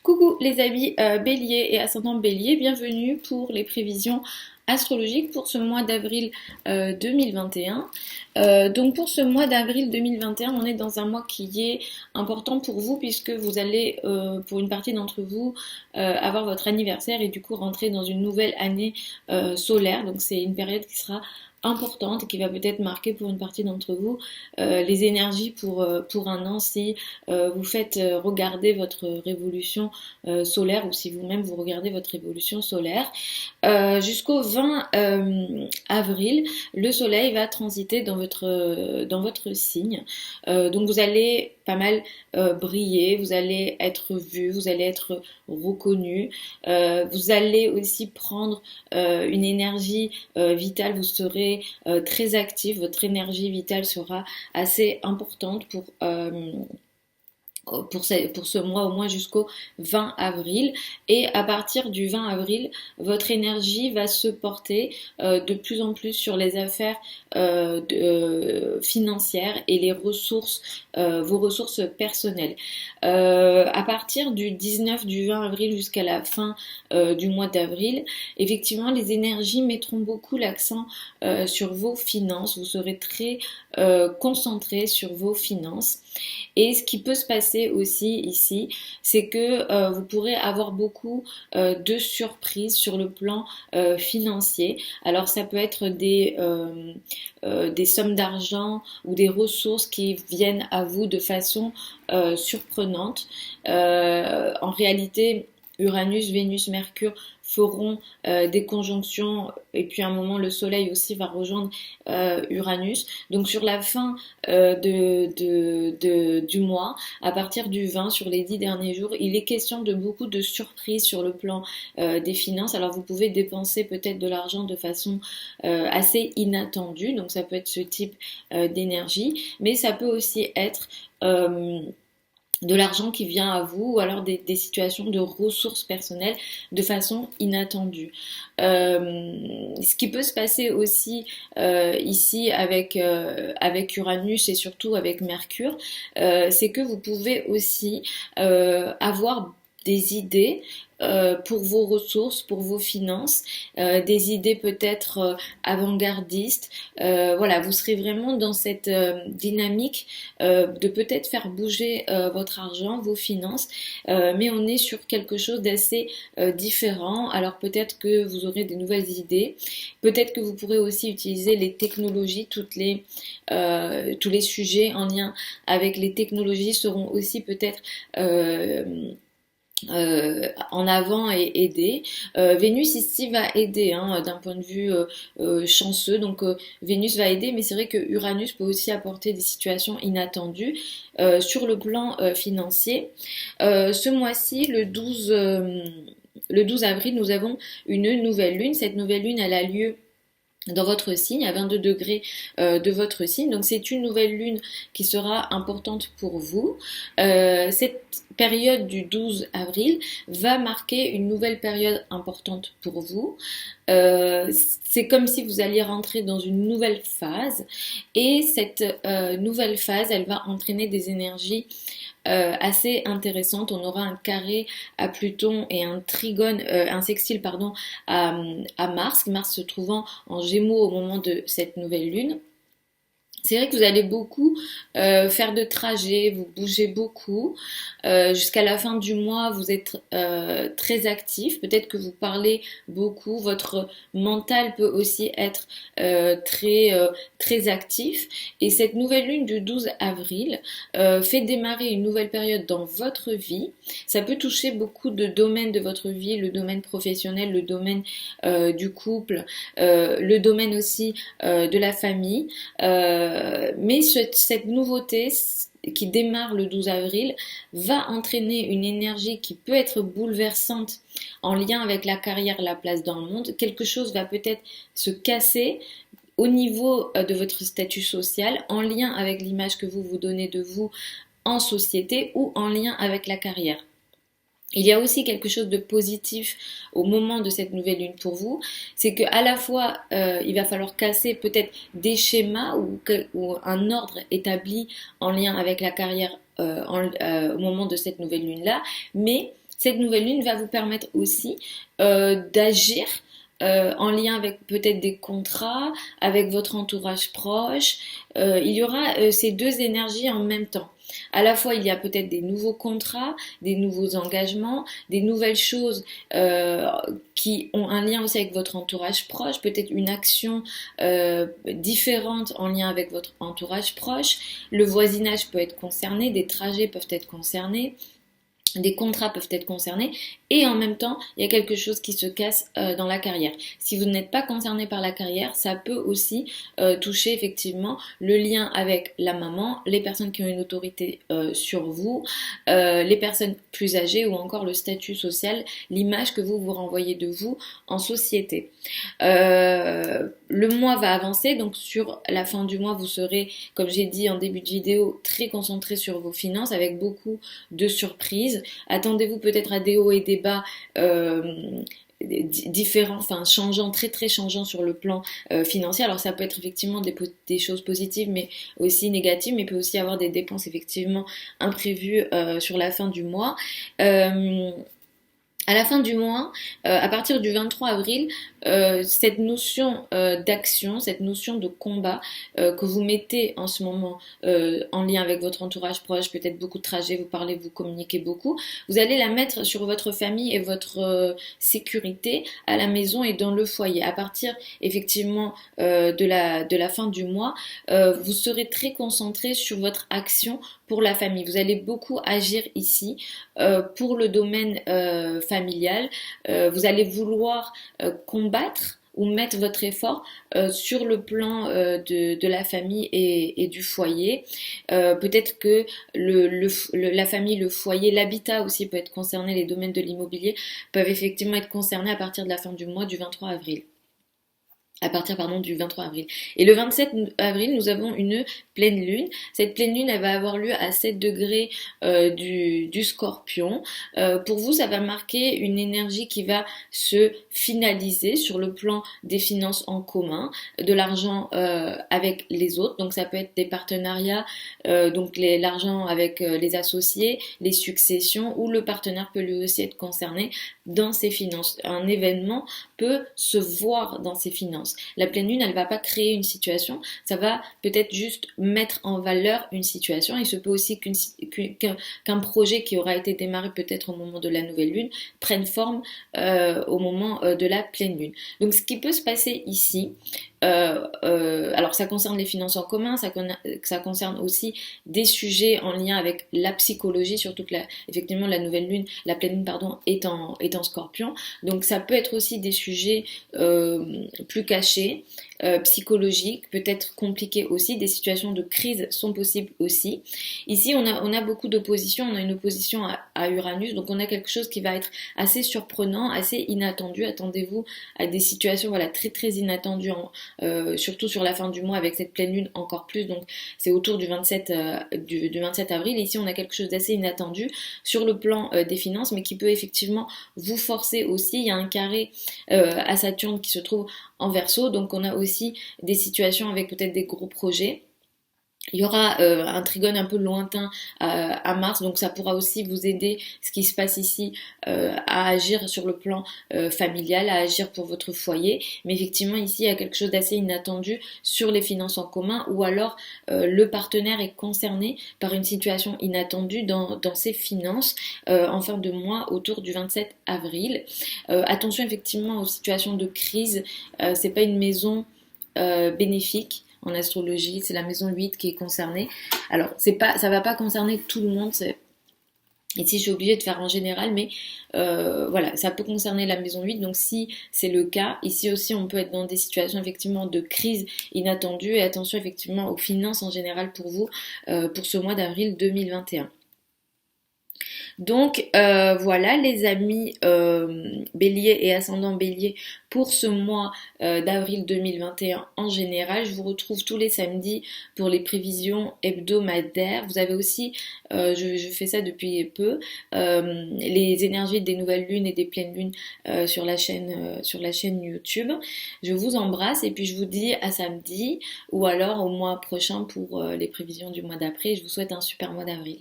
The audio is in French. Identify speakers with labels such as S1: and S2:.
S1: Coucou les amis Bélier et ascendant Bélier, bienvenue pour les prévisions astrologiques pour ce mois d'avril 2021. Donc pour ce mois d'avril 2021, on est dans un mois qui est important pour vous puisque vous allez, pour une partie d'entre vous, avoir votre anniversaire et du coup rentrer dans une nouvelle année solaire. Donc c'est une période qui sera importante et qui va peut-être marquer pour une partie d'entre vous les énergies pour un an si vous faites regarder votre révolution solaire ou si vous-même vous regardez votre révolution solaire. Jusqu'au 20 avril, le soleil va transiter dans votre signe. Donc vous allez pas mal briller, vous allez être vu, vous allez être reconnu, vous allez aussi prendre une énergie vitale, vous serez très actif, votre énergie vitale sera assez importante pour ce mois au moins jusqu'au 20 avril. Et à partir du 20 avril, votre énergie va se porter de plus en plus sur les affaires financières et les ressources, vos ressources personnelles. À partir du 19 du 20 avril jusqu'à la fin du mois d'avril, effectivement, les énergies mettront beaucoup l'accent sur vos finances. Vous serez très concentré sur vos finances. Et ce qui peut se passer aussi ici, c'est que vous pourrez avoir beaucoup de surprises sur le plan financier. Alors ça peut être des sommes d'argent ou des ressources qui viennent à vous de façon surprenante. En réalité, Uranus, Vénus, Mercure feront des conjonctions et puis à un moment le soleil aussi va rejoindre Uranus. Donc sur la fin du mois, à partir du 20, sur les 10 derniers jours, il est question de beaucoup de surprises sur le plan des finances. Alors vous pouvez dépenser peut-être de l'argent de façon assez inattendue, donc ça peut être ce type d'énergie, mais ça peut aussi être de l'argent qui vient à vous ou alors des situations de ressources personnelles de façon inattendue. Ce qui peut se passer aussi ici avec Uranus et surtout avec Mercure, c'est que vous pouvez aussi avoir des idées pour vos ressources, pour vos finances, des idées peut-être avant-gardistes. Voilà, vous serez vraiment dans cette dynamique de peut-être faire bouger votre argent, vos finances, mais on est sur quelque chose d'assez différent. Alors peut-être que vous aurez des nouvelles idées, peut-être que vous pourrez aussi utiliser les technologies, tous les sujets en lien avec les technologies seront aussi peut-être en avant et aider. Vénus ici va aider d'un point de vue chanceux, donc Vénus va aider, mais c'est vrai que Uranus peut aussi apporter des situations inattendues sur le plan financier. Ce mois-ci, le 12 avril, nous avons une nouvelle lune. Cette nouvelle lune, elle a lieu dans votre signe, à 22 degrés de votre signe. Donc c'est une nouvelle lune qui sera importante pour vous. Cette période du 12 avril va marquer une nouvelle période importante pour vous. C'est comme si vous alliez rentrer dans une nouvelle phase et cette nouvelle phase, elle va entraîner des énergies assez intéressante. On aura un carré à Pluton et un trigone, un sextile pardon, à Mars, Mars se trouvant en Gémeaux au moment de cette nouvelle lune. C'est vrai que vous allez beaucoup faire de trajets, vous bougez beaucoup. Jusqu'à la fin du mois, vous êtes très actif. Peut-être que vous parlez beaucoup. Votre mental peut aussi être très actif. Et cette nouvelle lune du 12 avril fait démarrer une nouvelle période dans votre vie. Ça peut toucher beaucoup de domaines de votre vie, le domaine professionnel, le domaine du couple, le domaine aussi de la famille. Mais cette nouveauté qui démarre le 12 avril va entraîner une énergie qui peut être bouleversante en lien avec la carrière, la place dans le monde. Quelque chose va peut-être se casser au niveau de votre statut social, en lien avec l'image que vous vous donnez de vous en société ou en lien avec la carrière. Il y a aussi quelque chose de positif au moment de cette nouvelle lune pour vous, c'est qu'à la fois il va falloir casser peut-être des schémas ou un ordre établi en lien avec la carrière au moment de cette nouvelle lune là, mais Cette nouvelle lune va vous permettre aussi d'agir en lien avec peut-être des contrats, avec votre entourage proche. Il y aura ces deux énergies en même temps. À la fois, il y a peut-être des nouveaux contrats, des nouveaux engagements, des nouvelles choses qui ont un lien aussi avec votre entourage proche, peut-être une action différente en lien avec votre entourage proche. Le voisinage peut être concerné, des trajets peuvent être concernés. Des contrats peuvent être concernés et en même temps il y a quelque chose qui se casse dans la carrière. Si vous n'êtes pas concerné par la carrière, ça peut aussi toucher effectivement le lien avec la maman, les personnes qui ont une autorité sur vous, les personnes plus âgées ou encore le statut social, l'image que vous renvoyez de vous en société. Le mois va avancer, donc sur la fin du mois vous serez, comme j'ai dit en début de vidéo, très concentré sur vos finances avec beaucoup de surprises. Attendez-vous peut-être à des hauts et des bas différents, enfin changeants, très très changeants sur le plan financier. Alors ça peut être effectivement des choses positives mais aussi négatives, mais il peut aussi avoir des dépenses effectivement imprévues sur la fin du mois. À la fin du mois, à partir du 23 avril, cette notion d'action, cette notion de combat que vous mettez en ce moment en lien avec votre entourage proche, peut-être beaucoup de trajets, vous parlez, vous communiquez beaucoup, vous allez la mettre sur votre famille et votre sécurité à la maison et dans le foyer. À partir effectivement de la fin du mois, vous serez très concentré sur votre action pour la famille. Vous allez beaucoup agir ici pour le domaine familial. Vous allez vouloir combattre ou mettre votre effort sur le plan de la famille et du foyer. Peut-être que la famille, le foyer, l'habitat aussi peut être concerné, les domaines de l'immobilier peuvent effectivement être concernés à partir de la fin du mois du 23 avril. À partir du 23 avril. Et le 27 avril, nous avons une pleine lune. Cette pleine lune, elle va avoir lieu à 7 degrés du Scorpion. Pour vous, ça va marquer une énergie qui va se finaliser sur le plan des finances en commun, de l'argent avec les autres. Donc ça peut être des partenariats, donc l'argent avec les associés, les successions, ou le partenaire peut lui aussi être concerné dans ses finances. Un événement peut se voir dans ses finances. La pleine lune, elle ne va pas créer une situation, ça va peut-être juste mettre en valeur une situation. Il se peut aussi qu'un projet qui aura été démarré peut-être au moment de la nouvelle lune prenne forme au moment de la pleine lune. Donc ce qui peut se passer ici, alors ça concerne les finances en commun, ça concerne aussi des sujets en lien avec la psychologie, surtout que effectivement la nouvelle lune, la pleine lune pardon, est en Scorpion. Donc ça peut être aussi des sujets plus cachés, psychologiques, peut-être compliqués aussi, des situations de crise sont possibles aussi. Ici on a beaucoup d'opposition, on a une opposition à Uranus, donc on a quelque chose qui va être assez surprenant, assez inattendu. Attendez-vous à des situations voilà, très très inattendues, surtout sur la fin du mois avec cette pleine lune encore plus, donc c'est autour du 27 avril. Ici on a quelque chose d'assez inattendu sur le plan des finances, mais qui peut effectivement vous forcer aussi. Il y a un carré à Saturne qui se trouve en Verseau, donc on a aussi des situations avec peut-être des gros projets. Il y aura un trigone un peu lointain à Mars, donc ça pourra aussi vous aider, ce qui se passe ici, à agir sur le plan familial, à agir pour votre foyer. Mais effectivement, ici, il y a quelque chose d'assez inattendu sur les finances en commun, ou alors le partenaire est concerné par une situation inattendue dans ses finances en fin de mois autour du 27 avril. Attention effectivement aux situations de crise, c'est pas une maison bénéfique. En astrologie, c'est la maison 8 qui est concernée. Alors, ça va pas concerner tout le monde. Ici, je suis obligée de faire en général, mais voilà, ça peut concerner la maison 8. Donc, si c'est le cas, ici aussi, on peut être dans des situations effectivement de crise inattendue. Et attention effectivement aux finances en général pour vous, pour ce mois d'avril 2021. Donc voilà les amis bélier et ascendant bélier pour ce mois d'avril 2021 en général. Je vous retrouve tous les samedis pour les prévisions hebdomadaires. Vous avez aussi, je fais ça depuis peu, les énergies des nouvelles lunes et des pleines lunes sur la chaîne YouTube. Je vous embrasse et puis je vous dis à samedi ou alors au mois prochain pour les prévisions du mois d'après. Je vous souhaite un super mois d'avril.